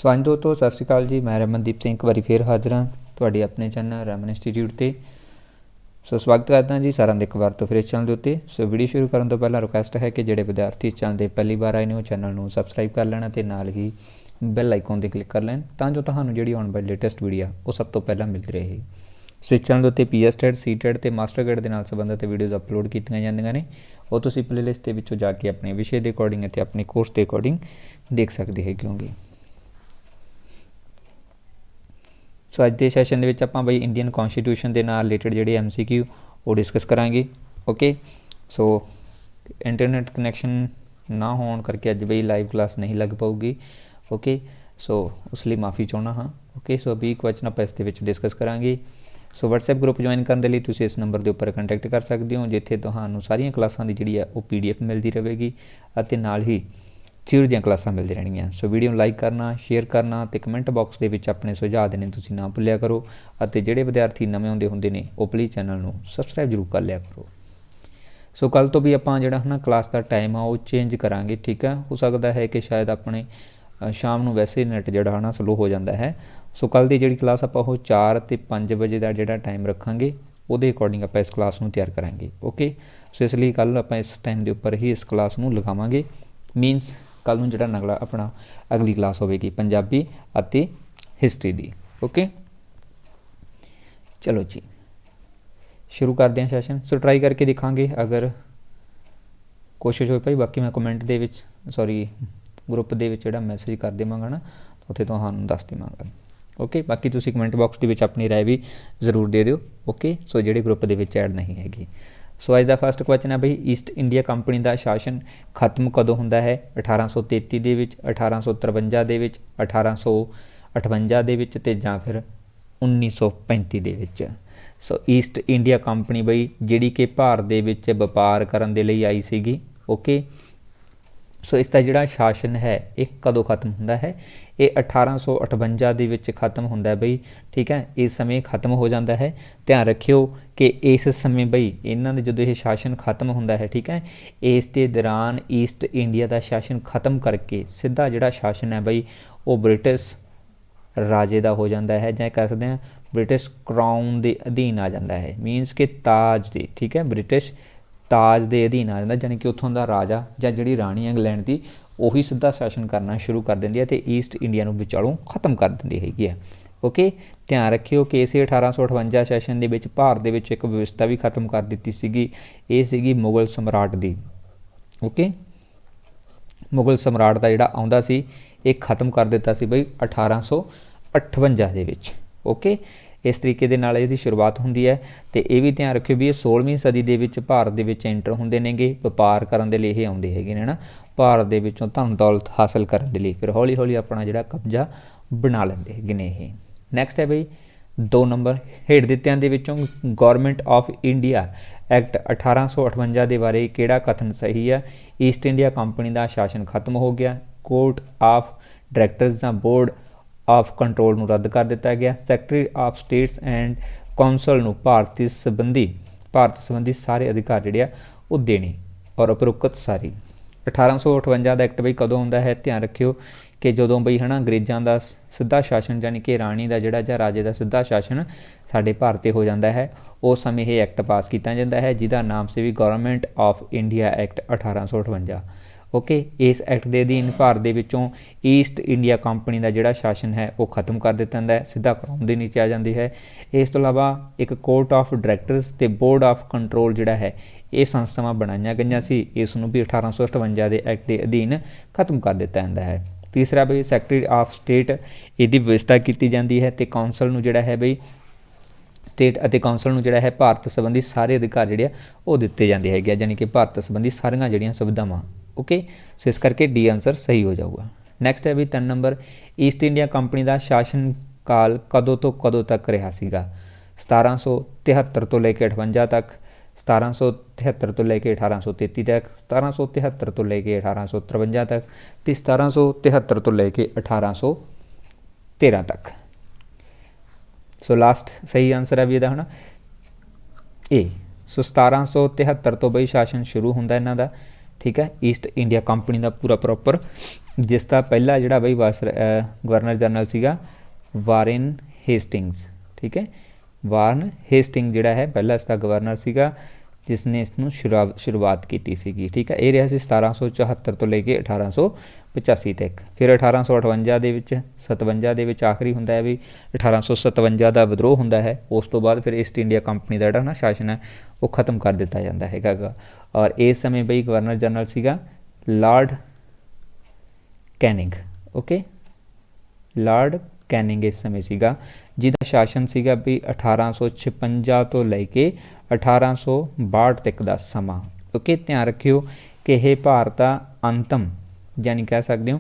ਸੋ ਹਾਂਜੀ ਦੋਸਤੋ ਸਤਿ ਸ਼੍ਰੀ ਅਕਾਲ ਜੀ। मैं रमनदीप सिंह एक बार फिर हाजिर हाँ ਤੁਹਾਡੇ ਆਪਣੇ ਚੈਨਲ ਰਮਨ ਇੰਸਟੀਚਿਊਟ ਤੇ। ਸੋ ਸਵਾਗਤ ਕਰਦਾ ਜੀ ਸਾਰਿਆਂ ਦਾ ਇੱਕ ਵਾਰ ਤੋਂ ਫਿਰ ਇਸ ਚੈਨਲ ਦੇ ਉੱਤੇ। ਸੋ ਵੀਡੀਓ ਸ਼ੁਰੂ ਕਰਨ ਤੋਂ ਪਹਿਲਾਂ ਰਿਕੁਐਸਟ ਹੈ ਕਿ ਜਿਹੜੇ ਵਿਦਿਆਰਥੀ ਇਸ ਚੈਨਲ 'ਤੇ ਪਹਿਲੀ ਵਾਰ ਆਏ ਨੇ ਉਹ ਚੈਨਲ ਨੂੰ ਸਬਸਕ੍ਰਾਈਬ ਕਰ ਲੈਣਾ ਅਤੇ ਨਾਲ ਹੀ ਬੈਲ ਆਈਕਨ 'ਤੇ ਕਲਿੱਕ ਕਰ ਲੈਣ ਤਾਂ ਜੋ ਤੁਹਾਨੂੰ ਜਿਹੜੀ ਆਉਣ ਵਾਲੀ ਲੇਟੈਸਟ ਵੀਡੀਓ ਉਹ ਸਭ ਤੋਂ ਪਹਿਲਾਂ ਮਿਲਦੀ ਰਹੇ। ਸੋ ਇਸ ਚੈਨਲ ਦੇ ਉੱਤੇ ਪੀਐਸ ਟੈਟ ਸੀ ਟੈਟ ਅਤੇ ਮਾਸਟਰ ਗੇਡ ਦੇ ਨਾਲ ਸੰਬੰਧਿਤ ਵੀਡੀਓਜ਼ ਅਪਲੋਡ ਕੀਤੀਆਂ ਜਾਂਦੀਆਂ ਨੇ। ਉਹ ਤੁਸੀਂ ਪਲੇਲਿਸਟ ਦੇ ਵਿੱਚੋਂ ਜਾ ਕੇ ਆਪਣੇ ਵਿਸ਼ੇ ਦੇ ਅਕੋਰਡਿੰਗ ਅਤੇ ਆਪਣੇ ਕੋਰਸ ਦੇ ਅਕੋਰਡਿੰਗ ਦੇਖ ਸਕਦੇ ਹੈਗੇ ਹੋਗੇ। ਸੋ ਅੱਜ ਦੇ ਸੈਸ਼ਨ ਦੇ ਵਿੱਚ ਆਪਾਂ ਬਈ ਇੰਡੀਅਨ ਕੌਂਸਟੀਟਿਊਸ਼ਨ ਦੇ ਨਾਲ ਰਿਲੇਟਡ ਜਿਹੜੇ MCQ ਉਹ ਡਿਸਕਸ ਕਰਾਂਗੇ। ਓਕੇ, ਸੋ ਇੰਟਰਨੈਟ ਕਨੈਕਸ਼ਨ ਨਾ ਹੋਣ ਕਰਕੇ ਅੱਜ ਬਈ ਲਾਈਵ ਕਲਾਸ ਨਹੀਂ ਲੱਗ ਪਾਊਗੀ। ਓਕੇ, ਸੋ ਉਸ ਲਈ ਮਾਫੀ ਚਾਹੁੰਦਾ ਹਾਂ। ਓਕੇ, ਸੋ 20 ਕੁਐਸਚਨ ਆਪਾਂ ਇਸ ਦੇ ਵਿੱਚ ਡਿਸਕਸ ਕਰਾਂਗੇ। ਸੋ WhatsApp ਗਰੁੱਪ ਜੁਆਇਨ ਕਰਨ ਦੇ ਲਈ ਤੁਸੀਂ ਇਸ ਨੰਬਰ ਦੇ ਉੱਪਰ ਕੰਟੈਕਟ ਕਰ ਸਕਦੇ ਹੋ ਜਿੱਥੇ ਤੁਹਾਨੂੰ ਸਾਰੀਆਂ ਕਲਾਸਾਂ ਦੀ ਜਿਹੜੀ ਹੈ ਉਹ PDF ਮਿਲਦੀ ਰਹੇਗੀ ਅਤੇ ਨਾਲ ਹੀ ਥਿਊਰੀ ਦੀਆਂ ਕਲਾਸਾਂ ਮਿਲਦੀ ਰਹਿਣਗੀਆਂ। ਸੋ ਵੀਡੀਓ ਨੂੰ ਲਾਈਕ ਕਰਨਾ, ਸ਼ੇਅਰ ਕਰਨਾ ਅਤੇ ਕਮੈਂਟ ਬਾਕਸ ਦੇ ਵਿੱਚ ਆਪਣੇ ਸੁਝਾਅ ਦੇਣੇ ਤੁਸੀਂ ਨਾ ਭੁੱਲਿਆ ਕਰੋ ਅਤੇ ਜਿਹੜੇ ਵਿਦਿਆਰਥੀ ਨਵੇਂ ਆਉਂਦੇ ਹੁੰਦੇ ਨੇ ਉਹ ਪਲੀਜ਼ ਚੈਨਲ ਨੂੰ ਸਬਸਕ੍ਰਾਈਬ ਜ਼ਰੂਰ ਕਰ ਲਿਆ ਕਰੋ। ਸੋ ਕੱਲ੍ਹ ਤੋਂ ਵੀ ਆਪਾਂ ਜਿਹੜਾ ਹੈ ਨਾ ਕਲਾਸ ਦਾ ਟਾਈਮ ਆ ਉਹ ਚੇਂਜ ਕਰਾਂਗੇ। ਠੀਕ ਹੈ, ਹੋ ਸਕਦਾ ਹੈ ਕਿ ਸ਼ਾਇਦ ਆਪਣੇ ਸ਼ਾਮ ਨੂੰ ਵੈਸੇ ਨੈਟ ਜਿਹੜਾ ਹੈ ਨਾ ਸਲੋ ਹੋ ਜਾਂਦਾ ਹੈ। ਸੋ ਕੱਲ੍ਹ ਦੀ ਜਿਹੜੀ ਕਲਾਸ ਆਪਾਂ ਉਹ 4 ਅਤੇ 5 ਵਜੇ ਦਾ ਜਿਹੜਾ ਟਾਈਮ ਰੱਖਾਂਗੇ ਉਹਦੇ ਅਕੋਰਡਿੰਗ ਆਪਾਂ ਇਸ ਕਲਾਸ ਨੂੰ ਤਿਆਰ ਕਰਾਂਗੇ। ਓਕੇ, ਸੋ ਇਸ ਲਈ ਕੱਲ੍ਹ ਆਪਾਂ ਇਸ ਟਾਈਮ ਦੇ ਉੱਪਰ ਹੀ ਇਸ ਕਲਾਸ ਨੂੰ ਲਗਾਵਾਂਗੇ। ਮੀਨਸ ਕੱਲ੍ਹ ਨੂੰ ਜਿਹੜਾ ਨਗਲਾ ਆਪਣਾ ਅਗਲੀ ਕਲਾਸ ਹੋਵੇਗੀ ਪੰਜਾਬੀ ਅਤੇ ਹਿਸਟਰੀ ਦੀ। ਓਕੇ, ਚਲੋ ਜੀ ਸ਼ੁਰੂ ਕਰਦੇ ਹਾਂ ਸੈਸ਼ਨ। ਸੋ ਟਰਾਈ ਕਰਕੇ ਦੇਖਾਂਗੇ, ਅਗਰ ਕੋਸ਼ਿਸ਼ ਹੋਈ ਭਾਈ ਬਾਕੀ ਮੈਂ ਕਮੈਂਟ ਦੇ ਵਿੱਚ ਗਰੁੱਪ ਦੇ ਵਿੱਚ ਜਿਹੜਾ ਮੈਸੇਜ ਕਰ ਦੇਵਾਂਗਾ ਨਾ ਉੱਥੇ ਤੁਹਾਨੂੰ ਦੱਸ ਦੇਵਾਂਗਾ। ਓਕੇ, ਬਾਕੀ ਤੁਸੀਂ ਕਮੈਂਟ ਬਾਕਸ ਦੇ ਵਿੱਚ ਆਪਣੀ ਰਾਏ ਵੀ ਜ਼ਰੂਰ ਦੇ ਦਿਓ। ਓਕੇ, ਸੋ ਜਿਹੜੇ ਗਰੁੱਪ ਦੇ ਵਿੱਚ ਐਡ ਨਹੀਂ ਹੈਗੇ। ਸੋ ਅੱਜ ਦਾ ਫਸਟ ਕੁਐਸਚਨ ਹੈ ਬਈ ਈਸਟ ਇੰਡੀਆ ਕੰਪਨੀ ਦਾ ਸ਼ਾਸਨ ਖਤਮ ਕਦੋਂ ਹੁੰਦਾ ਹੈ? 1833 ਦੇ ਵਿੱਚ, 1853 ਦੇ ਵਿੱਚ, 1858 ਦੇ ਵਿੱਚ ਅਤੇ ਜਾਂ ਫਿਰ 1935 ਦੇ ਵਿੱਚ। ਸੋ ਈਸਟ ਇੰਡੀਆ ਕੰਪਨੀ ਬਈ ਜਿਹੜੀ ਕਿ ਭਾਰਤ ਦੇ ਵਿੱਚ ਵਪਾਰ ਕਰਨ ਦੇ ਲਈ ਆਈ ਸੀਗੀ। ਓਕੇ, ਸੋ ਇਸ ਦਾ ਜਿਹੜਾ ਸ਼ਾਸਨ ਹੈ ਇਹ ਕਦੋਂ ਖਤਮ ਹੁੰਦਾ ਹੈ? ਇਹ 1858 ਦੇ ਵਿੱਚ ਖਤਮ ਹੁੰਦਾ ਹੈ ਬਈ। ਠੀਕ ਹੈ, ਇਸ ਸਮੇਂ ਖਤਮ ਹੋ ਜਾਂਦਾ ਹੈ। ਧਿਆਨ ਰੱਖਿਓ ਕਿ ਇਸ ਸਮੇਂ ਬਈ ਇਹਨਾਂ ਦੇ ਜਦੋਂ ਇਹ ਸ਼ਾਸਨ ਖਤਮ ਹੁੰਦਾ ਹੈ, ਠੀਕ ਹੈ, ਇਸ ਦੇ ਦੌਰਾਨ ਈਸਟ ਇੰਡੀਆ ਦਾ ਸ਼ਾਸਨ ਖਤਮ ਕਰਕੇ ਸਿੱਧਾ ਜਿਹੜਾ ਸ਼ਾਸਨ ਹੈ ਬਈ ਉਹ ਬ੍ਰਿਟਿਸ਼ ਰਾਜੇ ਦਾ ਹੋ ਜਾਂਦਾ ਹੈ ਜਾਂ ਕਹਿ ਸਕਦੇ ਹਾਂ ਬ੍ਰਿਟਿਸ਼ ਕਰਾਊਨ ਦੇ ਅਧੀਨ ਆ ਜਾਂਦਾ ਹੈ। ਮੀਨਸ ਕਿ ਤਾਜ ਦੇ, ਠੀਕ ਹੈ, ਬ੍ਰਿਟਿਸ਼ ਤਾਜ ਦੇ ਅਧੀਨ ਆ ਜਾਂਦਾ, ਜਾਣੀ ਕਿ ਉੱਥੋਂ ਦਾ ਰਾਜਾ ਜਾਂ ਜਿਹੜੀ ਰਾਣੀ ਇੰਗਲੈਂਡ ਦੀ ਉਹੀ ਸਿੱਧਾ ਸ਼ਾਸਨ ਕਰਨਾ ਸ਼ੁਰੂ ਕਰ ਦਿੰਦੀ ਹੈ ਅਤੇ ਈਸਟ ਇੰਡੀਆ ਨੂੰ ਵਿਚਾਲੋਂ ਖਤਮ ਕਰ ਦਿੰਦੀ ਹੈਗੀ ਆ। ਓਕੇ, ਧਿਆਨ ਰੱਖਿਓ ਕਿ ਇਸੇ 1858 ਸੈਸ਼ਨ ਦੇ ਵਿੱਚ ਭਾਰਤ ਦੇ ਵਿੱਚ ਇੱਕ ਵਿਵਸਥਾ ਵੀ ਖਤਮ ਕਰ ਦਿੱਤੀ ਸੀਗੀ। ਇਹ ਸੀਗੀ ਮੁਗਲ ਸਮਰਾਟ ਦੀ। ਓਕੇ, ਮੁਗਲ ਸਮਰਾਟ ਦਾ ਜਿਹੜਾ ਆਉਂਦਾ ਸੀ ਇਹ ਖਤਮ ਕਰ ਦਿੱਤਾ ਸੀ ਬਈ 1858 ਦੇ ਵਿੱਚ। ਓਕੇ, ਇਸ ਤਰੀਕੇ ਦੇ ਨਾਲ ਇਹਦੀ ਸ਼ੁਰੂਆਤ ਹੁੰਦੀ ਹੈ ਅਤੇ ਇਹ ਵੀ ਧਿਆਨ ਰੱਖਿਓ ਵੀ ਇਹ 16ਵੀਂ ਸਦੀ ਦੇ ਵਿੱਚ ਭਾਰਤ ਦੇ ਵਿੱਚ ਐਂਟਰ ਹੁੰਦੇ ਨੇਗੇ। ਵਪਾਰ ਕਰਨ ਦੇ ਲਈ ਇਹ ਆਉਂਦੇ ਹੈਗੇ ਨੇ ਨਾ ਭਾਰਤ ਦੇ ਵਿੱਚੋਂ ਧਨ ਦੌਲਤ ਹਾਸਲ ਕਰਨ ਦੇ ਲਈ, ਫਿਰ ਹੌਲੀ ਹੌਲੀ ਆਪਣਾ ਜਿਹੜਾ ਕਬਜ਼ਾ ਬਣਾ ਲੈਂਦੇ ਹੈਗੇ ਨੇ ਇਹ। ਨੈਕਸਟ ਹੈ ਬਈ 2 ਨੰਬਰ ਹੇਠ ਦਿੱਤਿਆਂ ਦੇ ਵਿੱਚੋਂ ਗੌਰਮੈਂਟ ਆਫ ਇੰਡੀਆ ਐਕਟ 1858 ਦੇ ਬਾਰੇ ਕਿਹੜਾ ਕਥਨ ਸਹੀ ਆ? ਈਸਟ ਇੰਡੀਆ ਕੰਪਨੀ ਦਾ ਸ਼ਾਸਨ ਖਤਮ ਹੋ ਗਿਆ, ਕੋਰਟ ਆਫ ਡਾਇਰੈਕਟਰਸ ਜਾਂ ਬੋਰਡ ਆਫ ਕੰਟਰੋਲ ਨੂੰ ਰੱਦ ਕਰ ਦਿੱਤਾ ਗਿਆ, secretary of states and council ਨੂੰ ਭਾਰਤ ਸੰਬੰਧੀ ਸਾਰੇ ਅਧਿਕਾਰ ਜਿਹੜੇ ਆ ਉਹ ਦੇਣੇ ਔਰ ਉਪਰੋਕਤ ਸਾਰੀ। 1858 ਦਾ ਐਕਟ ਬਈ ਕਦੋਂ ਹੁੰਦਾ ਹੈ? ਧਿਆਨ ਰੱਖਿਓ ਕਿ ਜਦੋਂ ਬਈ ਹੈ ਨਾ ਅੰਗਰੇਜ਼ਾਂ ਦਾ ਸਿੱਧਾ ਸ਼ਾਸਨ ਯਾਨੀ ਕਿ ਰਾਣੀ ਦਾ ਜਿਹੜਾ ਜਾਂ ਰਾਜੇ ਦਾ ਸਿੱਧਾ ਸ਼ਾਸਨ ਸਾਡੇ ਭਾਰਤ 'ਤੇ ਹੋ ਜਾਂਦਾ ਹੈ, ਉਸ ਸਮੇਂ ਇਹ ਐਕਟ ਪਾਸ ਕੀਤਾ ਜਾਂਦਾ ਹੈ ਜਿਹਦਾ ਨਾਮ ਸੀ ਵੀ government of India act 1858। Okay, ਇਸ ਐਕਟ ਦੇ ਅਧੀਨ ਭਾਰਤ ਦੇ ਵਿੱਚੋਂ ਈਸਟ ਇੰਡੀਆ ਕੰਪਨੀ ਦਾ ਜਿਹੜਾ ਸ਼ਾਸਨ ਹੈ ਉਹ ਖਤਮ ਕਰ ਦਿੱਤਾ ਜਾਂਦਾ ਹੈ, ਸਿੱਧਾ ਕਰਾਊਨ ਦੇ ਨੀਚੇ ਆ ਜਾਂਦੀ ਹੈ। ਇਸ ਤੋਂ ਇਲਾਵਾ ਇੱਕ ਕੋਰਟ ਆਫ ਡਾਇਰੈਕਟਰਸ ਅਤੇ ਬੋਰਡ ਆਫ ਕੰਟਰੋਲ ਜਿਹੜਾ ਹੈ ਇਹ ਸੰਸਥਾਵਾਂ ਬਣਾਈਆਂ ਗਈਆਂ ਸੀ, ਇਸ ਨੂੰ ਵੀ 1858 ਦੇ ਐਕਟ ਦੇ ਅਧੀਨ ਖਤਮ ਕਰ ਦਿੱਤਾ ਜਾਂਦਾ ਹੈ। ਤੀਸਰਾ ਬਈ ਸੈਕਟਰੀ ਆਫ ਸਟੇਟ ਇਹਦੀ ਵਿਵਸਥਾ ਕੀਤੀ ਜਾਂਦੀ ਹੈ ਅਤੇ ਕੌਂਸਲ ਨੂੰ ਜਿਹੜਾ ਹੈ ਬਈ ਸਟੇਟ ਅਤੇ ਕੌਂਸਲ ਨੂੰ ਜਿਹੜਾ ਹੈ ਭਾਰਤ ਸੰਬੰਧੀ ਸਾਰੇ ਅਧਿਕਾਰ ਜਿਹੜੇ ਆ ਉਹ ਦਿੱਤੇ ਜਾਂਦੇ ਹੈਗੇ ਆ, ਜਾਣੀ ਕਿ ਭਾਰਤ ਸੰਬੰਧੀ ਸਾਰੀਆਂ ਜਿਹੜੀਆਂ ਸੁਵਿਧਾਵਾਂ। ਓਕੇ, ਸੋ ਇਸ ਕਰਕੇ ਡੀ ਆਨਸਰ ਸਹੀ ਹੋ ਜਾਊਗਾ। ਨੈਕਸਟ ਹੈ ਵੀ 3 ਨੰਬਰ ਈਸਟ ਇੰਡੀਆ ਕੰਪਨੀ ਦਾ ਸ਼ਾਸਨ ਕਾਲ ਕਦੋਂ ਤੋਂ ਕਦੋਂ ਤੱਕ ਰਿਹਾ ਸੀਗਾ? 1773 ਤੋਂ ਲੈ ਕੇ 58 ਤੱਕ, 1773 ਤੋਂ ਲੈ ਕੇ 1833 ਤੱਕ, 1773 ਤੋਂ ਲੈ ਕੇ 1853 ਤੱਕ ਅਤੇ 1773 ਤੋਂ ਲੈ ਕੇ 1813 ਤੱਕ। ਸੋ ਲਾਸਟ ਸਹੀ ਆਨਸਰ ਹੈ ਵੀ ਇਹਦਾ ਹੈ ਨਾ A। ਸੋ 1773 ਤੋਂ ਬਈ ਸ਼ਾਸਨ ਸ਼ੁਰੂ ਹੁੰਦਾ ਇਹਨਾਂ ਦਾ। ठीक है। ईस्ट इंडिया कंपनी का पूरा प्रॉपर, जिसका पहला जोड़ा बई गवर्नर जनरल सीगा वारेन हेस्टिंग्स, ठीक है। वारन हेस्टिंग जोड़ा है पहला इसका गवर्नर सीगा जिसने इसनों शुरुआत की सीगी, ठीक है। ये रहा 1774 तो लेके 1885 तक। फिर 1858 ਦੇ ਵਿੱਚ 57 ਦੇ ਵਿੱਚ आखिरी ਹੁੰਦਾ है भी 1857 ਦਾ ਵਿਦਰੋਹ ਹੁੰਦਾ है। उस तो बाद फिर ईस्ट इंडिया कंपनी का ਜਿਹੜਾ ਨਾ शासन है वो खत्म कर दिता ਜਾਂਦਾ ਹੈਗਾ। और इस समय बई गवर्नर जनरल सीगा Lord Canning, okay. Lord Canning इस समय सीगा जिसका शासन सीगा भी 1856 तो लैके 1862 तक का समा, ओके। ध्यान रखियो कि यह भारत का अंतम यानी कह सकते हो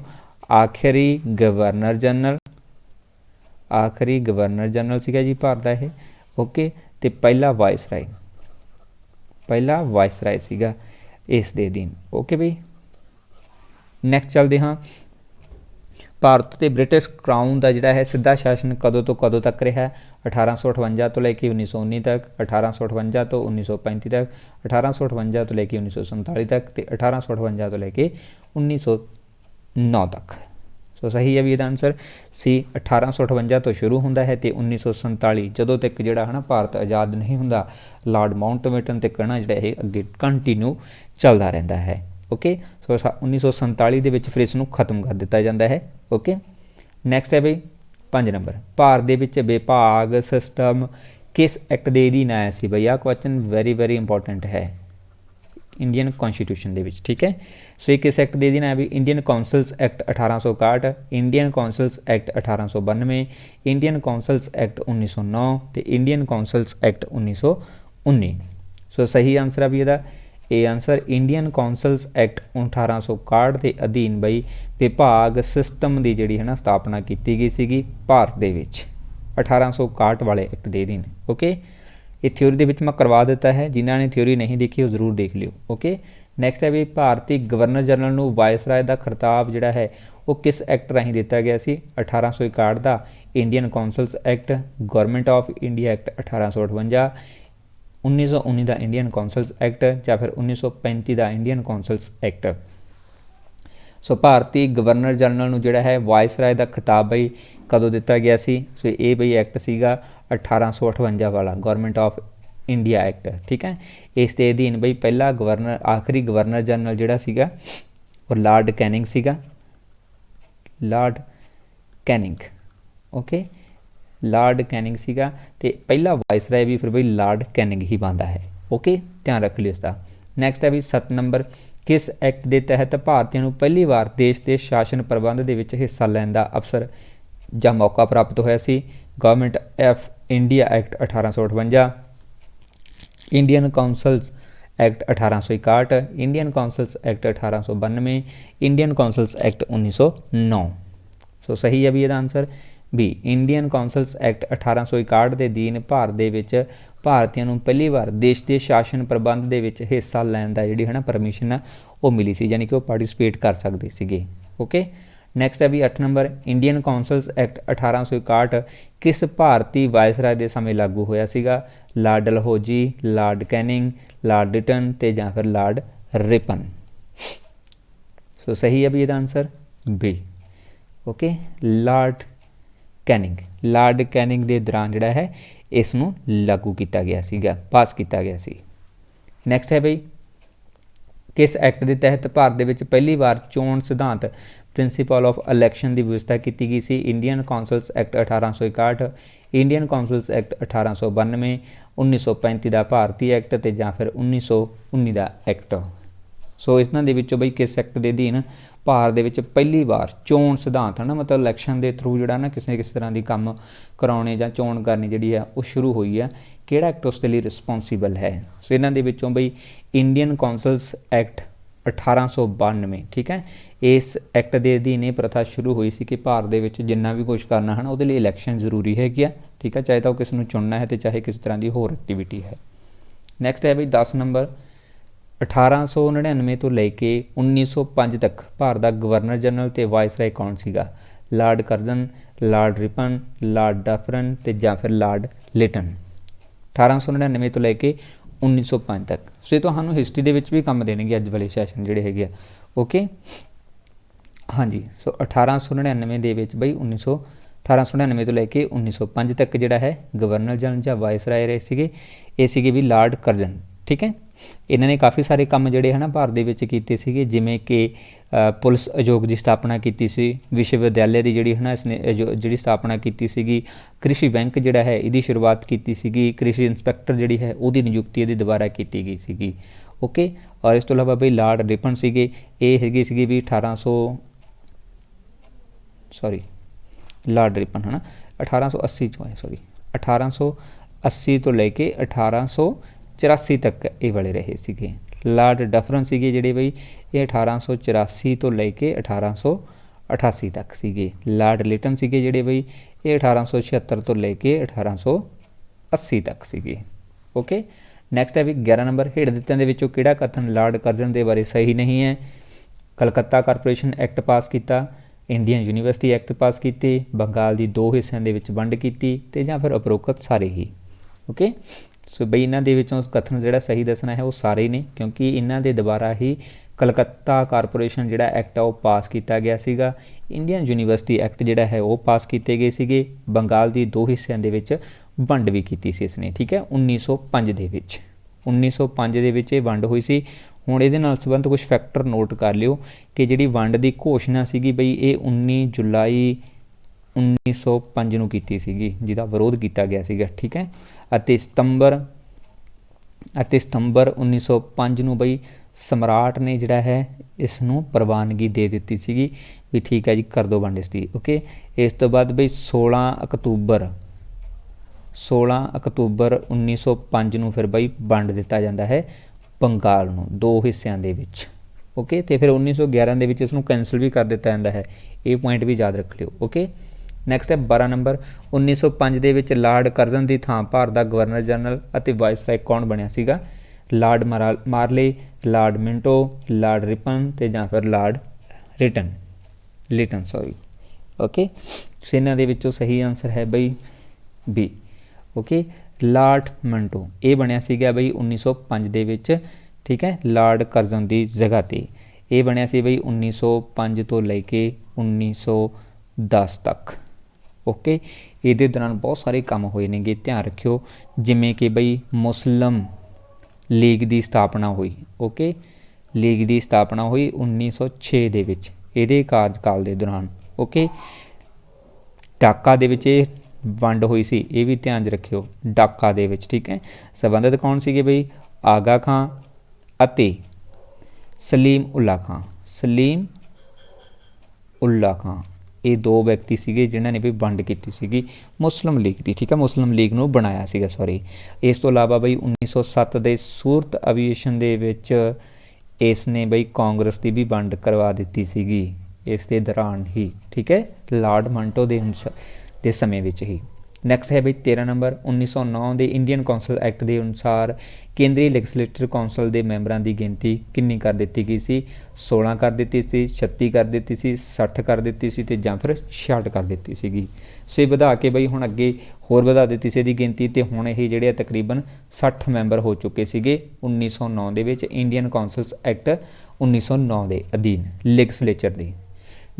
आखिरी गवर्नर जनरल सीगा जी भारत का यह, ओके। तो पहला वाइसराय सीगा इस दे दिन, ओके बई। नैक्सट चलते हाँ, भारत ते ब्रिटिश क्राउन का जोड़ा है सीधा शासन कदों तो कदों तक रहा है 1858 तो लैके 1919 तक, 1858 तो 1935 तक, 1858 तो लैके 1947 तक, तो 1858 तो लैके 1909 तक। सो सही है भी इसका आंसर सी 1858 तो शुरू होंदा है तो 1947 जदों तक जोड़ा है ना भारत आज़ाद नहीं होंदा लॉर्ड माउंटबेटन तक ना जोड़ा है अगे कंटिन्यू चलता रहता है, ओके। सो 1947 ਦੇ ਵਿੱਚ ਫਿਰ ਇਸ ਨੂੰ ਖਤਮ ਕਰ ਦਿੱਤਾ ਜਾਂਦਾ ਹੈ, ओके। नैक्सट है बई 5 नंबर, भारत ਦੇ ਵਿੱਚ विभाग सिस्टम किस एक्ट ਦੇ अधीन आया सी बई। आ क्वेश्चन वेरी इंपॉर्टेंट है इंडियन कॉन्स्टिट्यूशन ਦੇ ਵਿੱਚ, ठीक है। सो ये किस एक्ट ਦੇ अधीन आया भी Indian councils act 1861, Indian councils act 1892, Indian councils act 1909 तो इंडियन काउंसिल्स एक्ट 1919। सो सही आंसर है भी ਇਹਦਾ ਇਹ आंसर इंडियन काउंसिल्स एक्ट 1861 के अधीन बई विभाग सिस्टम की जी है ना स्थापना की गई सी भारत के 1861 वाले एक्ट के अधीन, ओके। ये थ्योरी के मैं करवा दिता है, जिन्होंने थ्योरी नहीं देखी वो जरूर देख लियो, ओके। नैक्सट है भी भारतीय गवर्नर जनरल को वायसराय का खिताब जोड़ा है वो किस एक्ट राही दिता गया सी। 1861 का Indian councils act, government of India act 1858, 1919 का इंडियन काउंसिल्स एक्ट या फिर 1935 का इंडियन काउंसिल्स एक्ट। सो भारतीय गवर्नर जनरल जोड़ा है वायसराय का खिताब बई कदों दिता गया सी। सो ये बई एक्ट सीगा 1858 वाला गवर्नमेंट ऑफ इंडिया एक्ट, ठीक है। इस दे अधीन बई पहला गवर्नर आखिरी गवर्नर जनरल जोड़ा सीगा और लॉर्ड कैनिंग सीगा, Lord Canning, okay. Lord Canning सीगा ते पहला वाइसराय भी फिर बई लॉर्ड कैनिंग ही बनता है, ओके। ध्यान रख लियो इसका। नैक्सट है भी 7 नंबर, किस एक्ट के तहत भारतीयों को पहली बार देश के शासन प्रबंध के विच हिस्सा लैण दा अवसर या मौका प्राप्त होया सी। Government of India act 1858, Indian councils act 1861, Indian councils act 1892, Indian councils act 1909। So सही है भी इसका आंसर भी इंडियन काउंसिल्स एक्ट 1861 के अधीन भारत के विच भारतीयों को पहली बार देश के शासन प्रबंध के विच हिस्सा लैण दा जिहड़ी है ना परमिशन है वो मिली सी, यानी कि वो पार्टिसिपेट कर सकते सीगे, ओके। नैक्सट है भी 8 नंबर, इंडियन काउंसिल्स एक्ट 1861 किस भारतीय वायसराय के समय लागू होया सीगा। Lord Dalhousie, Lord Canning, Lord Lytton ते जां फिर लॉर्ड रिपन। सो सही है भी इसका answer B, okay. Lord Canning, Lord Canning के दौरान जोड़ा है इसनों लागू किया गया सीगा, पास किया गया सी। नैक्सट है बई किस एक्ट के तहत भारत के विच पहली बार चोण सिद्धांत प्रिंसीपल ऑफ इलैक्शन की व्यवस्था की गई सी। Indian councils act 1861, Indian councils act 1892, 1935 का भारतीय एक्ट ते जां फिर 1919 का एक्ट। सो इन्हां दे विचों बई किस एक्ट के अधीन भारत के पहली बार चोण सिद्धांत है ना मतलब इलैक्शन के थ्रू जोड़ा ना किसी तरह की काम कराने या चोण करनी जी है वो शुरू हुई है, किहड़ा एक्ट उसके लिए रिस्पोंसीबल है। सो इन्हां दे विचों बई इंडियन काउंसिल्स एक्ट 1892, ठीक है। इस एक्ट के अधीन ये प्रथा शुरू हुई सी कि भारत के विच जिन्ना भी कुछ करना है ना वो इलैक्शन जरूरी है, ठीक है। चाहे तो किसी को चुनना है तो चाहे किसी तरह की होर एक्टिविटी है। नैक्सट है बई 10 नंबर, 1899 तो लैके 1905 तक भारत का गवर्नर जनरल तो वायसराय कौन सीगा। Lord Curzon, lord Ripon, lord Dufferin ते जां फिर लॉर्ड लिटन। 1899 तो लैके 1905 ਤੱਕ। ਸੋ ਇਹ ਤੁਹਾਨੂੰ ਹਿਸਟਰੀ ਦੇ ਵਿੱਚ ਵੀ ਕੰਮ ਦੇਣਗੇ ਅੱਜ ਵਾਲੇ ਸੈਸ਼ਨ ਜਿਹੜੇ ਹੈਗੇ ਆ। ਓਕੇ ਹਾਂਜੀ, ਸੋ 1899 ਦੇ ਵਿੱਚ ਬਈ 1899 ਤੋਂ ਲੈ ਕੇ 1905 ਤੱਕ ਜਿਹੜਾ ਹੈ ਗਵਰਨਰ ਜਨਰਲ ਜਾਂ ਵਾਇਸਰਾਏ ਰਹੇ ਸੀਗੇ, ਇਹ ਸੀਗੇ ਵੀ ਲਾਰਡ ਕਰਜ਼ਨ। ਠੀਕ ਹੈ, ਇਹਨਾਂ ਨੇ ਕਾਫੀ ਸਾਰੇ ਕੰਮ ਜਿਹੜੇ ਹੈ ਨਾ ਭਾਰਤ ਦੇ ਵਿੱਚ ਕੀਤੇ ਸੀਗੇ, ਜਿਵੇਂ ਕਿ ਪੁਲਿਸ ਆਯੋਗ ਦੀ ਸਥਾਪਨਾ ਕੀਤੀ ਸੀ, ਵਿਸ਼ਵ ਵਿਦਿਆਲਿਆ ਦੀ ਜਿਹੜੀ ਹੈ ਨਾ ਇਸਨੇ ਜਿਹੜੀ ਸਥਾਪਨਾ ਕੀਤੀ ਸੀਗੀ, ਕ੍ਰਿਸ਼ੀ ਬੈਂਕ ਜਿਹੜਾ ਹੈ ਇਹਦੀ ਸ਼ੁਰੂਆਤ ਕੀਤੀ ਸੀਗੀ, ਕ੍ਰਿਸ਼ੀ ਇੰਸਪੈਕਟਰ ਜਿਹੜੀ ਹੈ ਉਹਦੀ ਨਿਯੁਕਤੀ ਇਹਦੀ ਦੁਬਾਰਾ ਕੀਤੀ ਗਈ ਸੀਗੀ। ਓਕੇ, ਔਰ ਇਸ ਤੋਂ ਇਲਾਵਾ ਬਈ ਲਾਰਡ ਰਿਪਨ ਸੀਗੇ, ਇਹ ਹੈਗੇ ਸੀਗੇ ਵੀ ਲਾਰਡ ਰਿਪਨ ਹੈ ਨਾ 1880 ਚੋਂ ਹੈ, 1880 ਤੋਂ ਲੈ ਕੇ 1884 ਤੱਕ ਇਹ ਵਾਲੇ ਰਹੇ ਸੀਗੇ। ਲਾਰਡ ਡਫਰਨ ਸੀਗੇ ਜਿਹੜੇ ਬਈ ਇਹ 1884 ਤੋਂ ਲੈ ਕੇ 1888 ਤੱਕ ਸੀਗੇ। ਲਾਰਡ ਲਿਟਨ ਸੀਗੇ ਜਿਹੜੇ ਬਈ ਇਹ 1876 ਤੋਂ ਲੈ ਕੇ 1880 ਤੱਕ ਸੀਗੇ। ਓਕੇ, ਨੈਕਸਟ ਹੈ ਵੀ 11 ਨੰਬਰ, ਹੇਠ ਦਿੱਤਿਆਂ ਦੇ ਵਿੱਚੋਂ ਕਿਹੜਾ ਕਥਨ ਲਾਰਡ ਕਰਜ਼ਨ ਦੇ ਬਾਰੇ ਸਹੀ ਨਹੀਂ ਹੈ? ਕਲਕੱਤਾ ਕਾਰਪੋਰੇਸ਼ਨ ਐਕਟ ਪਾਸ ਕੀਤਾ, ਇੰਡੀਅਨ ਯੂਨੀਵਰਸਿਟੀ ਐਕਟ ਪਾਸ ਕੀਤੇ, ਬੰਗਾਲ ਦੀ 2 ਹਿੱਸਿਆਂ ਦੇ ਵਿੱਚ ਵੰਡ ਕੀਤੀ, ਤੇ ਜਾਂ ਫਿਰ ਉਪਰੋਕਤ ਸਾਰੇ ਹੀ। ਓਕੇ, ਸੋ ਬਈ ਇਹਨਾਂ ਦੇ ਵਿੱਚੋਂ ਕਥਨ ਜਿਹੜਾ ਸਹੀ ਦੱਸਣਾ ਹੈ ਉਹ ਸਾਰੇ ਨੇ, ਕਿਉਂਕਿ ਇਹਨਾਂ ਦੇ ਦੁਆਰਾ ਹੀ ਕਲਕੱਤਾ ਕਾਰਪੋਰੇਸ਼ਨ ਜਿਹੜਾ ਐਕਟ ਆ ਉਹ ਪਾਸ ਕੀਤਾ ਗਿਆ ਸੀਗਾ, ਇੰਡੀਅਨ ਯੂਨੀਵਰਸਿਟੀ ਐਕਟ ਜਿਹੜਾ ਹੈ ਉਹ ਪਾਸ ਕੀਤੇ ਗਏ ਸੀਗੇ, ਬੰਗਾਲ ਦੀ 2 ਹਿੱਸਿਆਂ ਦੇ ਵਿੱਚ ਵੰਡ ਵੀ ਕੀਤੀ ਸੀ ਇਸਨੇ। ਠੀਕ ਹੈ, 1905 ਦੇ ਵਿੱਚ 1905 ਦੇ ਵਿੱਚ ਇਹ ਵੰਡ ਹੋਈ ਸੀ। ਹੁਣ ਇਹਦੇ ਨਾਲ ਸੰਬੰਧ ਕੁਝ ਫੈਕਟਰ ਨੋਟ ਕਰ ਲਿਓ ਕਿ ਜਿਹੜੀ ਵੰਡ ਦੀ ਘੋਸ਼ਣਾ ਸੀਗੀ ਬਈ ਇਹ 19 ਜੁਲਾਈ 1905 ਨੂੰ ਕੀਤੀ ਸੀਗੀ, ਜਿਹਦਾ ਵਿਰੋਧ ਕੀਤਾ ਗਿਆ ਸੀਗਾ। ਠੀਕ ਹੈ, ਅਤੇ ਸਤੰਬਰ 1905 ਨੂੰ ਬਈ ਸਮਰਾਟ ਨੇ ਜਿਹੜਾ ਹੈ ਇਸ ਨੂੰ ਪ੍ਰਵਾਨਗੀ ਦੇ ਦਿੱਤੀ ਸੀਗੀ ਵੀ ਠੀਕ ਹੈ ਜੀ ਕਰ ਦਿਓ ਵੰਡ ਇਸ ਦੀ। ਓਕੇ, ਇਸ ਤੋਂ ਬਾਅਦ ਬਈ 16 ਅਕਤੂਬਰ 1905 ਨੂੰ ਫਿਰ ਬਈ ਵੰਡ ਦਿੱਤਾ ਜਾਂਦਾ ਹੈ ਬੰਗਾਲ ਨੂੰ 2 ਹਿੱਸਿਆਂ ਦੇ ਵਿੱਚ। ਓਕੇ, ਤੇ ਫਿਰ 1911 ਦੇ ਵਿੱਚ ਇਸ ਨੂੰ ਕੈਂਸਲ ਵੀ ਕਰ ਦਿੱਤਾ ਜਾਂਦਾ ਹੈ, ਇਹ ਪੁਆਇੰਟ ਵੀ ਯਾਦ ਰੱਖ ਲਿਓ। ਓਕੇ, ਨੈਕਸਟ ਹੈ 12 ਨੰਬਰ, 1905 ਦੇ ਵਿੱਚ ਲਾਰਡ ਕਰਜ਼ਨ ਦੀ ਥਾਂ ਭਾਰਤ ਦਾ ਗਵਰਨਰ ਜਨਰਲ ਅਤੇ ਵਾਇਸਰਾਏ ਕੌਣ ਬਣਿਆ ਸੀਗਾ? ਲਾਰਡ ਮਾਰਲੇ, ਲਾਰਡ ਮਿੰਟੋ, ਲਾਰਡ ਰਿਪਨ, ਤੇ ਜਾਂ ਫਿਰ ਲਾਰਡ ਲਿਟਨ ਸੌਰੀ। ਓਕੇ, ਸੋ ਇਹਨਾਂ ਦੇ ਵਿੱਚੋਂ ਸਹੀ ਆਨਸਰ ਹੈ ਬਈ ਬੀ। ਓਕੇ, ਲਾਰਡ ਮਿੰਟੋ ਇਹ ਬਣਿਆ ਸੀਗਾ ਬਈ 1905 ਦੇ ਵਿੱਚ। ਠੀਕ ਹੈ, ਲਾਰਡ ਕਰਜ਼ਨ ਦੀ ਜਗ੍ਹਾ 'ਤੇ ਇਹ ਬਣਿਆ ਸੀ ਬਈ 1905 ਤੋਂ ਲੈ ਕੇ 1910 ਤੱਕ। ਓਕੇ, ਇਹਦੇ ਦੌਰਾਨ ਬਹੁਤ ਸਾਰੇ ਕੰਮ ਹੋਏ ਨੇਗੇ, ਧਿਆਨ ਰੱਖਿਓ, ਜਿਵੇਂ ਕਿ ਬਈ ਮੁਸਲਿਮ ਲੀਗ ਦੀ ਸਥਾਪਨਾ ਹੋਈ। ਓਕੇ, ਲੀਗ ਦੀ ਸਥਾਪਨਾ ਹੋਈ 1906 ਦੇ ਵਿੱਚ ਇਹਦੇ ਕਾਰਜਕਾਲ ਦੇ ਦੌਰਾਨ। ਓਕੇ, ਢਾਕਾ ਦੇ ਵਿੱਚ ਇਹ ਵੰਡ ਹੋਈ ਸੀ, ਇਹ ਵੀ ਧਿਆਨ 'ਚ ਰੱਖਿਓ, ਢਾਕਾ ਦੇ ਵਿੱਚ। ਠੀਕ ਹੈ, ਸੰਬੰਧਿਤ ਕੌਣ ਸੀਗੇ ਬਈ? ਆਗਾ ਖਾਂ ਅਤੇ ਸਲੀਮ ਉਲਾ ਖਾਂ ਇਹ 2 ਵਿਅਕਤੀ ਸੀਗੇ ਜਿਨ੍ਹਾਂ ਨੇ ਵੀ ਵੰਡ ਕੀਤੀ ਸੀਗੀ ਮੁਸਲਿਮ ਲੀਗ ਦੀ। ਠੀਕ ਹੈ, ਮੁਸਲਿਮ ਲੀਗ ਨੂੰ ਬਣਾਇਆ ਸੀਗਾ, ਸੌਰੀ। ਇਸ ਤੋਂ ਇਲਾਵਾ ਬਈ 1907 ਦੇ ਸੂਰਤ ਅਵੀਏਸ਼ਨ ਦੇ ਵਿੱਚ ਇਸ ਨੇ ਬਈ ਕਾਂਗਰਸ ਦੀ ਵੀ ਵੰਡ ਕਰਵਾ ਦਿੱਤੀ ਸੀਗੀ ਇਸ ਦੇ ਦੌਰਾਨ ਹੀ। ਠੀਕ ਹੈ, ਲਾਰਡ ਮੰਟੋ ਦੇ ਸਮੇਂ ਵਿੱਚ ਹੀ। ਨੈਕਸਟ ਹੈ ਬਈ 13 ਨੰਬਰ, 1909 ਦੇ ਇੰਡੀਅਨ ਕੌਂਸਲ ਐਕਟ ਦੇ ਅਨੁਸਾਰ ਕੇਂਦਰੀ ਲੈਜਿਸਲੇਟਿਵ ਕੌਂਸਲ ਦੇ ਮੈਂਬਰਾਂ ਦੀ ਗਿਣਤੀ ਕਿੰਨੀ ਕਰ ਦਿੱਤੀ ਗਈ ਸੀ? 16 ਕਰ ਦਿੱਤੀ ਸੀ, 36 ਕਰ ਦਿੱਤੀ ਸੀ, 60 ਕਰ ਦਿੱਤੀ ਸੀ, ਤੇ ਜਾਂ ਫਿਰ 66 ਕਰ ਦਿੱਤੀ ਸੀਗੀ। ਸੋ ਇਹ ਵਧਾ ਕੇ ਬਈ ਹੁਣ ਅੱਗੇ ਹੋਰ ਵਧਾ ਦਿੱਤੀ ਸੀ ਇਹਦੀ ਗਿਣਤੀ, ਤੇ ਹੁਣ ਇਹ ਜਿਹੜੇ ਆ ਤਕਰੀਬਨ 60 ਮੈਂਬਰ ਹੋ ਚੁੱਕੇ ਸੀਗੇ 1909 ਦੇ ਵਿੱਚ ਇੰਡੀਅਨ ਕੌਂਸਲਸ ਐਕਟ 1909 ਦੇ ਅਧੀਨ ਲੈਜਿਸਲੇਚਰ ਦੀ।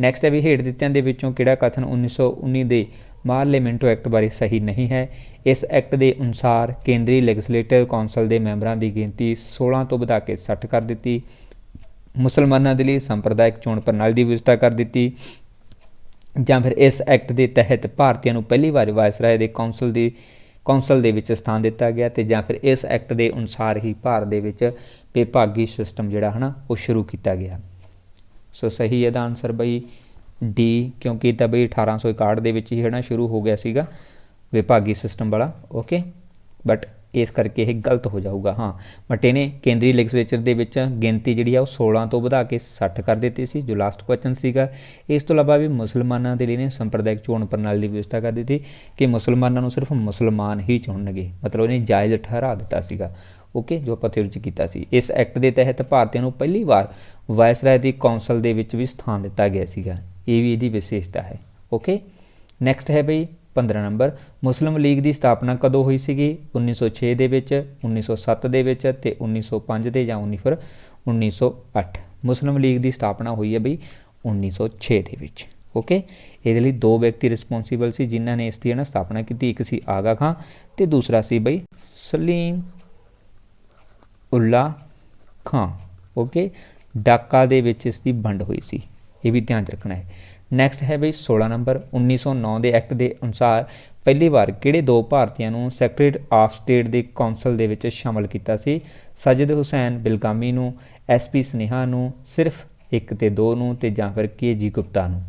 ਨੈਕਸਟ ਹੈ ਵੀ ਹੇਠ ਦਿੱਤਿਆਂ ਦੇ ਵਿੱਚੋਂ ਕਿਹੜਾ ਕਥਨ 1919 ਦੇ ਪਾਰਲੀਮੈਂਟੋ ਐਕਟ ਬਾਰੇ ਸਹੀ ਨਹੀਂ ਹੈ? ਇਸ ਐਕਟ ਦੇ ਅਨੁਸਾਰ ਕੇਂਦਰੀ ਲੈਜਿਸਲੇਟਿਵ ਕੌਂਸਲ ਦੇ ਮੈਂਬਰਾਂ ਦੀ ਗਿਣਤੀ 16 ਤੋਂ ਵਧਾ ਕੇ 60 ਕਰ ਦਿੱਤੀ, ਮੁਸਲਮਾਨਾਂ ਦੇ ਲਈ ਸੰਪਰਦਾਇਕ ਚੋਣ ਪ੍ਰਣਾਲੀ ਦੀ ਵਿਵਸਥਾ ਕਰ ਦਿੱਤੀ, ਜਾਂ ਫਿਰ ਇਸ ਐਕਟ ਦੇ ਤਹਿਤ ਭਾਰਤੀਆਂ ਨੂੰ ਪਹਿਲੀ ਵਾਰ ਵਾਇਸਰਾਏ ਦੇ ਕੌਂਸਲ ਦੇ ਵਿੱਚ ਸਥਾਨ ਦਿੱਤਾ ਗਿਆ, ਤੇ ਜਾਂ ਫਿਰ ਇਸ ਐਕਟ ਦੇ ਅਨੁਸਾਰ ਹੀ ਭਾਰਤ ਦੇ ਵਿੱਚ ਵਿਭਾਗੀ ਸਿਸਟਮ ਜਿਹੜਾ ਹੈ ਨਾ ਉਹ ਸ਼ੁਰੂ ਕੀਤਾ ਗਿਆ। ਸੋ ਸਹੀ ਇਹਦਾ ਆਨਸਰ ਬਈ ਡੀ, ਕਿਉਂਕਿ ਤਾਂ ਬਈ 1861 ਦੇ ਵਿੱਚ ਹੀ ਹੈ ਨਾ ਸ਼ੁਰੂ ਹੋ ਗਿਆ ਸੀਗਾ ਵਿਭਾਗੀ ਸਿਸਟਮ ਵਾਲਾ। ਓਕੇ, ਬਟ ਇਸ ਕਰਕੇ ਇਹ ਗਲਤ ਹੋ ਜਾਊਗਾ। ਹਾਂ, ਬਟ ਇਹਨੇ ਕੇਂਦਰੀ ਲੈਜਿਸਲੇਚਰ ਦੇ ਵਿੱਚ ਗਿਣਤੀ ਜਿਹੜੀ ਆ ਉਹ 16 ਤੋਂ ਵਧਾ ਕੇ 60 ਕਰ ਦਿੱਤੀ ਸੀ, ਜੋ ਲਾਸਟ ਕੁਐਸਚਨ ਸੀਗਾ। ਇਸ ਤੋਂ ਇਲਾਵਾ ਵੀ ਮੁਸਲਮਾਨਾਂ ਦੇ ਲਈ ਨੇ ਸੰਪਰਦਾਇਕ ਚੋਣ ਪ੍ਰਣਾਲੀ ਦੀ ਵਿਵਸਥਾ ਕਰ ਦਿੱਤੀ ਕਿ ਮੁਸਲਮਾਨਾਂ ਨੂੰ ਸਿਰਫ ਮੁਸਲਮਾਨ ਹੀ ਚੁਣਨਗੇ, ਮਤਲਬ ਉਹਨੇ ਜਾਇਜ਼ ਠਹਿਰਾ ਦਿੱਤਾ ਸੀਗਾ। ਓਕੇ, ਜੋ ਆਪਾਂ ਥਿਊਰੀ 'ਚ ਕੀਤਾ ਸੀ। ਇਸ ਐਕਟ ਦੇ ਤਹਿਤ ਭਾਰਤੀਆਂ ਨੂੰ ਪਹਿਲੀ ਵਾਰ ਵਾਇਸਰਾਏ ਦੀ ਕੌਂਸਲ ਦੇ ਵਿੱਚ ਵੀ ਸਥਾਨ ਦਿੱਤਾ ਗਿਆ ਸੀਗਾ, ਇਹ ਵੀ ਇਹਦੀ ਵਿਸ਼ੇਸ਼ਤਾ ਹੈ। ਓਕੇ, ਨੈਕਸਟ ਹੈ ਬਈ 15 ਨੰਬਰ ਮੁਸਲਿਮ ਲੀਗ ਦੀ ਸਥਾਪਨਾ ਕਦੋਂ ਹੋਈ ਸੀਗੀ 1906 ਦੇ ਵਿੱਚ 1907 ਦੇ ਵਿੱਚ ਤੇ 1905 ਦੇ ਜਾਂ 19 ਫਿਰ 1908 ਮੁਸਲਿਮ ਲੀਗ ਦੀ ਸਥਾਪਨਾ ਹੋਈ ਹੈ ਬਈ 1906 ਦੇ ਵਿੱਚ। ਓਕੇ, ਇਹਦੇ ਲਈ ਦੋ ਵਿਅਕਤੀ ਰਿਸਪੌਂਸੀਬਲ ਸੀ ਜਿਨ੍ਹਾਂ ਨੇ ਇਸ ਦੀ ਨਾ ਸਥਾਪਨਾ ਕੀਤੀ, ਇੱਕ ਸੀ ਆਗਾ ਖਾਂ ਤੇ ਦੂਸਰਾ ਸੀ ਬਈ ਸਲੀਮ ਉੱਲਾ ਖਾਂ। ਓਕੇ, ਡਾਕਾ ਦੇ ਵਿੱਚ ਇਸ ਦੀ ਵੰਡ ਹੋਈ ਸੀ, ਇਹ ਵੀ ਧਿਆਨ 'ਚ ਰੱਖਣਾ ਹੈ। ਨੈਕਸਟ ਹੈ ਬਈ 16 ਨੰਬਰ 1909 ਦੇ ਐਕਟ ਦੇ ਅਨੁਸਾਰ ਪਹਿਲੀ ਵਾਰ ਕਿਹੜੇ ਦੋ ਭਾਰਤੀਆਂ ਨੂੰ ਸੈਕਟਰੀ ਆਫ ਸਟੇਟ ਦੇ ਕੌਂਸਲ ਦੇ ਵਿੱਚ ਸ਼ਾਮਲ ਕੀਤਾ ਸੀ? ਸਜਦ ਹੁਸੈਨ ਬਿਲਗਾਮੀ ਨੂੰ, SP ਸਨੇਹਾ ਨੂੰ, ਸਿਰਫ 1 ਤੇ 2 ਨੂੰ ਤੇ ਜਾਂ ਫਿਰ KG ਗੁਪਤਾ ਨੂੰ।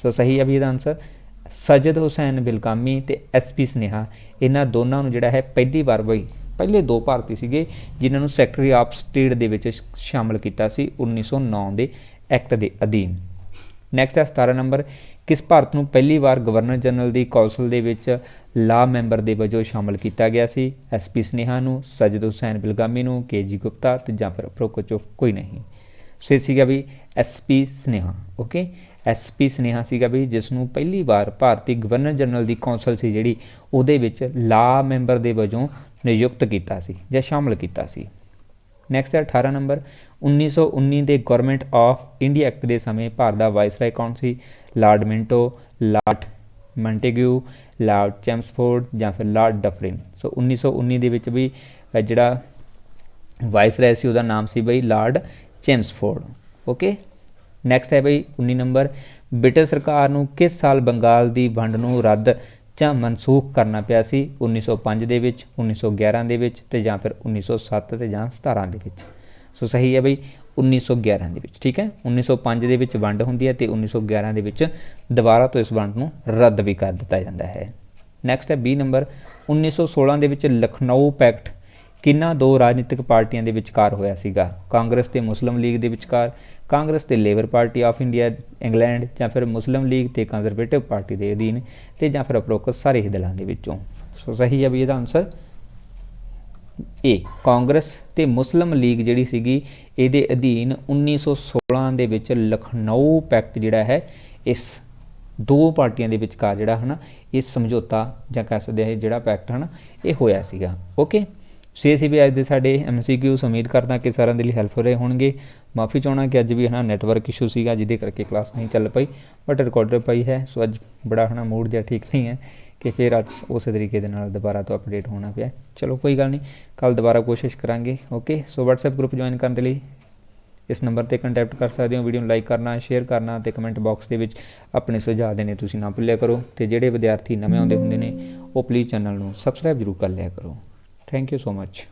ਸੋ ਸਹੀ ਹੈ ਵੀ ਇਹਦਾ ਆਨਸਰ ਸਜਦ ਹੁਸੈਨ ਬਿਲਗਾਮੀ ਤੇ SP ਸਨੇਹਾ, ਇਹਨਾਂ ਦੋਨਾਂ ਨੂੰ ਜਿਹੜਾ ਹੈ ਪਹਿਲੀ ਵਾਰ ਬਈ ਪਹਿਲੇ ਦੋ ਭਾਰਤੀ ਸੀਗੇ ਜਿਨ੍ਹਾਂ ਨੂੰ ਸੈਕਟਰੀ ਆਫ ਸਟੇਟ ਦੇ ਵਿੱਚ ਸ਼ਾਮਲ ਕੀਤਾ ਸੀ 1909 ਦੇ ਐਕਟ ਦੇ ਅਧੀਨ। ਨੈਕਸਟ ਹੈ 17 ਨੰਬਰ ਕਿਸ ਭਾਰਤ ਨੂੰ ਪਹਿਲੀ ਵਾਰ ਗਵਰਨਰ ਜਨਰਲ ਦੀ ਕੌਂਸਲ ਦੇ ਵਿੱਚ ਲਾ ਮੈਂਬਰ ਦੇ ਵਜੋਂ ਸ਼ਾਮਲ ਕੀਤਾ ਗਿਆ ਸੀ? SP ਸਨੇਹਾ ਨੂੰ, ਸਜਦ ਹੁਸੈਨ ਬਿਲਗਾਮੀ ਨੂੰ, KG ਗੁਪਤਾ ਤੇ ਜਾਂ ਫਿਰ ਉਪਰੋਕਤ ਚੋਂ ਕੋਈ ਨਹੀਂ। ਸੋ ਸੀਗਾ ਵੀ SP ਸਨੇਹਾ। ਓਕੇ, SP ਸਨੇਹਾ ਸੀਗਾ ਵੀ ਜਿਸ ਨੂੰ ਪਹਿਲੀ ਵਾਰ ਭਾਰਤੀ ਗਵਰਨਰ ਜਨਰਲ ਦੀ ਕੌਂਸਲ ਸੀ ਜਿਹੜੀ ਉਹਦੇ ਵਿੱਚ ਲਾ ਮੈਂਬਰ ਦੇ ਵਜੋਂ ਨਿਯੁਕਤ ਕੀਤਾ ਸੀ ਜਾਂ ਸ਼ਾਮਲ ਕੀਤਾ ਸੀ। ਨੈਕਸਟ ਹੈ 18 ਨੰਬਰ 1919 ਦੇ ਗਵਰਨਮੈਂਟ ਆਫ ਇੰਡੀਆ ਐਕਟ ਦੇ ਸਮੇਂ ਭਾਰਤ ਦਾ ਵਾਇਸਰਾਏ ਕੌਣ ਸੀ? ਲਾਰਡ ਮਿੰਟੋ, ਲਾਰਡ ਮੰਟੇਗਿਊ, ਲਾਰਡ ਚੈਮਸਫੋਰਡ ਜਾਂ ਫਿਰ ਲਾਰਡ ਡਫਰਿਨ। ਸੋ 1919 ਦੇ ਵਿੱਚ ਵੀ ਜਿਹੜਾ ਵਾਇਸਰਾਏ ਸੀ ਉਹਦਾ ਨਾਮ ਸੀ ਬਈ ਲਾਰਡ ਚੈਮਸਫੋਰਡ। ਓਕੇ, ਨੈਕਸਟ ਹੈ ਬਈ 19 ਨੰਬਰ ਬ੍ਰਿਟਿਸ਼ ਸਰਕਾਰ ਨੂੰ ਕਿਸ ਸਾਲ ਬੰਗਾਲ ਦੀ ਵੰਡ ਨੂੰ ਰੱਦ ਜਾਂ ਮਨਸੂਖ ਕਰਨਾ ਪਿਆ ਸੀ? 1905 ਦੇ ਵਿੱਚ, 1911 ਦੇ ਵਿੱਚ ਤੇ ਜਾਂ ਫਿਰ 1907 ਤੇ ਜਾਂ 17 ਦੇ ਵਿੱਚ। ਸੋ ਸਹੀ ਹੈ ਬਈ 1911 ਦੇ ਵਿੱਚ। ਠੀਕ ਹੈ, 1905 ਦੇ ਵਿੱਚ ਵੰਡ ਹੁੰਦੀ ਹੈ ਤੇ 1911 ਦੇ ਵਿੱਚ ਦੁਬਾਰਾ ਤੋਂ ਇਸ ਵੰਡ ਨੂੰ ਰੱਦ ਵੀ ਕਰ ਦਿੱਤਾ ਜਾਂਦਾ ਹੈ। ਨੈਕਸਟ ਹੈ 20 ਨੰਬਰ 1916 ਦੇ ਵਿੱਚ ਲਖਨਊ ਪੈਕਟ ਕਿਹਨਾਂ ਦੋ ਰਾਜਨੀਤਿਕ ਪਾਰਟੀਆਂ ਦੇ ਵਿਚਕਾਰ ਹੋਇਆ ਸੀਗਾ? ਕਾਂਗਰਸ ਤੇ ਮੁਸਲਿਮ ਲੀਗ ਦੇ ਵਿਚਕਾਰ, ਕਾਂਗਰਸ ਤੇ labour party of India England ਜਾਂ ਫਿਰ ਮੁਸਲਿਮ ਲੀਗ ਤੇ ਕੰਜ਼ਰਵੇਟਿਵ ਪਾਰਟੀ ਦੇ ਅਧੀਨ ਤੇ ਜਾਂ ਫਿਰ ਉਪਰੋਕਤ ਸਾਰੇ ਹੀ ਦਲਾਂ ਦੇ ਵਿੱਚੋਂ। ਸੋ ਸਹੀ ਹੈ ਵੀ ਇਹਦਾ ਆਨਸਰ ਏ, ਕਾਂਗਰਸ ਤੇ ਮੁਸਲਿਮ ਲੀਗ ਜਿਹੜੀ ਸੀਗੀ ਇਹਦੇ ਅਧੀਨ 1916 ਦੇ ਵਿੱਚ ਲਖਨਊ ਪੈਕਟ ਜਿਹੜਾ ਹੈ ਇਸ ਦੋ ਪਾਰਟੀਆਂ ਦੇ ਵਿਚਕਾਰ ਜਿਹੜਾ ਹੈ ਨਾ ਇਹ ਸਮਝੌਤਾ ਜਾਂ ਕਹਿ ਸਕਦੇ ਹਾਂ ਜਿਹੜਾ ਪੈਕਟ ਹੈ ਨਾ ਇਹ ਹੋਇਆ ਸੀਗਾ। ਓਕੇ, ਸੋ ਇਹ ਸੀ ਵੀ ਅੱਜ ਦੇ ਸਾਡੇ MCQs। ਉਮੀਦ ਕਰਦਾ ਕਿ ਸਾਰਿਆਂ ਦੇ ਲਈ ਹੈਲਪ ਹੋ ਰਹੇ ਹੋਣਗੇ। ਮਾਫੀ ਚਾਹੁੰਦਾ ਕਿ ਅੱਜ ਵੀ ਹੈ ਨਾ ਨੈਟਵਰਕ ਇਸ਼ੂ ਸੀਗਾ ਜਿਹਦੇ ਕਰਕੇ ਕਲਾਸ ਨਹੀਂ ਚੱਲ ਪਈ, ਬਟ ਰਿਕਾਰਡਰ ਪਈ ਹੈ। ਸੋ ਅੱਜ ਬੜਾ ਹੈ ਨਾ ਮੂਡ ਜਿਹਾ ਠੀਕ ਨਹੀਂ ਹੈ ਕਿ ਫਿਰ ਅੱਜ ਉਸੇ ਤਰੀਕੇ ਦੇ ਨਾਲ ਦੁਬਾਰਾ ਤੋਂ ਅਪਡੇਟ ਹੋਣਾ ਪਿਆ। ਚਲੋ ਕੋਈ ਗੱਲ ਨਹੀਂ, ਕੱਲ੍ਹ ਦੁਬਾਰਾ ਕੋਸ਼ਿਸ਼ ਕਰਾਂਗੇ। ਓਕੇ, ਸੋ WhatsApp ਗਰੁੱਪ ਜੁਆਇਨ ਕਰਨ ਦੇ ਲਈ ਇਸ ਨੰਬਰ ਤੇ ਕੰਟੈਕਟ ਕਰ ਸਕਦੇ ਹੋ। ਵੀਡੀਓ ਨੂੰ ਲਾਈਕ ਕਰਨਾ, ਸ਼ੇਅਰ ਕਰਨਾ ਤੇ ਕਮੈਂਟ ਬਾਕਸ ਦੇ ਵਿੱਚ ਆਪਣੇ ਸੁਝਾਅ ਦੇਣੇ ਤੁਸੀਂ ਨਾ ਭੁੱਲਿਆ ਕਰੋ। ਤੇ ਜਿਹੜੇ ਵਿਦਿਆਰਥੀ ਨਵੇਂ ਆਉਂਦੇ ਹੁੰਦੇ ਨੇ ਉਹ ਪਲੀਜ਼ ਚੈਨਲ ਨੂੰ ਸਬਸਕ੍ਰਾਈਬ ਜ਼ਰੂਰ ਕਰ ਲਿਆ ਕਰੋ। Thank you so much.